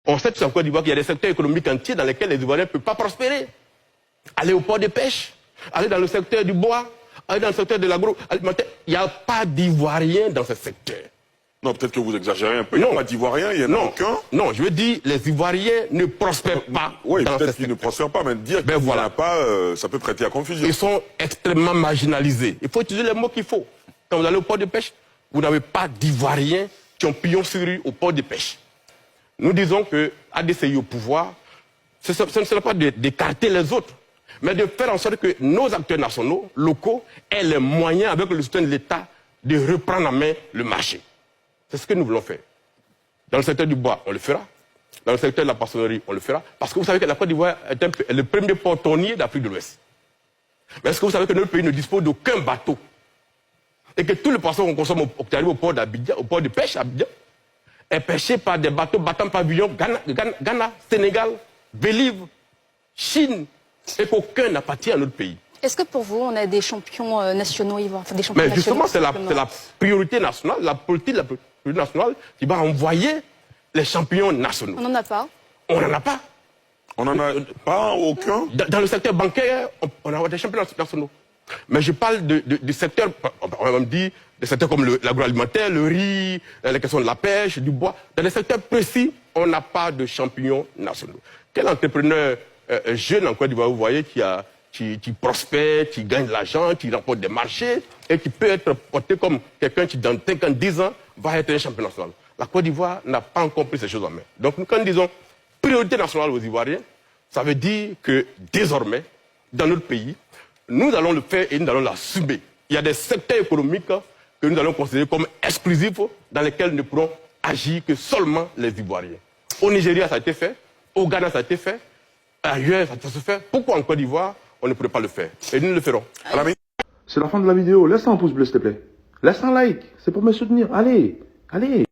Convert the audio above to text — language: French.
On sait en Côte d'Ivoire qu'il y a des secteurs économiques entiers dans lesquels les Ivoiriens ne peuvent pas prospérer. Aller au port de pêche, aller dans le secteur du bois, aller dans le secteur de l'agroalimentaire. Il n'y a pas d'Ivoiriens dans ce secteur. Non, peut-être que vous exagérez un peu. Il n'y a pas d'Ivoiriens, il n'y en a aucun. Non, je veux dire, les Ivoiriens ne prospèrent pas. Oui, peut-être qu'ils ne prospèrent pas, mais dire qu'il n'y en a pas, ça peut prêter à confusion. Ils sont extrêmement marginalisés. Il faut utiliser les mots qu'il faut. Quand vous allez au port de pêche, vous n'avez pas d'Ivoiriens qui ont pignon sur rue au port de pêche. Nous disons que ADCI au pouvoir, ce ne sera pas d'écarter les autres, mais de faire en sorte que nos acteurs nationaux, locaux, aient les moyens, avec le soutien de l'État, de reprendre en main le marché. C'est ce que nous voulons faire. Dans le secteur du bois, on le fera. Dans le secteur de la poissonnerie, on le fera. Parce que vous savez que la Côte d'Ivoire est le premier port tonnier d'Afrique de l'Ouest. Mais est-ce que vous savez que notre pays ne dispose d'aucun bateau? Et que tout le poisson qu'on consomme qui arrive au port d'Abidjan, au port de pêche d'Abidjan, est pêché par des bateaux battant pavillon Ghana, Sénégal, Belize, Chine, et qu'aucun n'appartient à notre pays. Est-ce que pour vous, on a des champions nationaux ivoiriens, des champions Mais justement, c'est la priorité nationale, la politique de la priorité nationale qui va envoyer les champions nationaux. On n'en a pas. On n'en a pas. On n'en a pas aucun. Dans le secteur bancaire, on a des champions nationaux. Mais je parle du secteur, on va me dire, des secteurs comme l'agroalimentaire, le riz, les questions de la pêche, du bois. Dans les secteurs précis, on n'a pas de champions nationaux. Quel entrepreneur jeune en Côte d'Ivoire, vous voyez, qui prospère, qui gagne de l'argent, qui remporte des marchés et qui peut être porté comme quelqu'un qui, dans 5 ans, 10 ans, va être un champion national. La Côte d'Ivoire n'a pas encore pris ces choses en main. Donc, quand nous disons priorité nationale aux Ivoiriens, ça veut dire que désormais, dans notre pays, nous allons le faire et nous allons l'assumer. Il y a des secteurs économiques que nous allons considérer comme exclusifs, dans lesquels nous ne pourrons agir que seulement les Ivoiriens. Au Nigeria, ça a été fait. Au Ghana, ça a été fait. Ailleurs, ça se fait. Pourquoi en Côte d'Ivoire, on ne pourrait pas le faire? Et nous le ferons. C'est la fin de la vidéo. Laisse un pouce bleu, s'il te plaît. Laisse un like. C'est pour me soutenir. Allez, allez.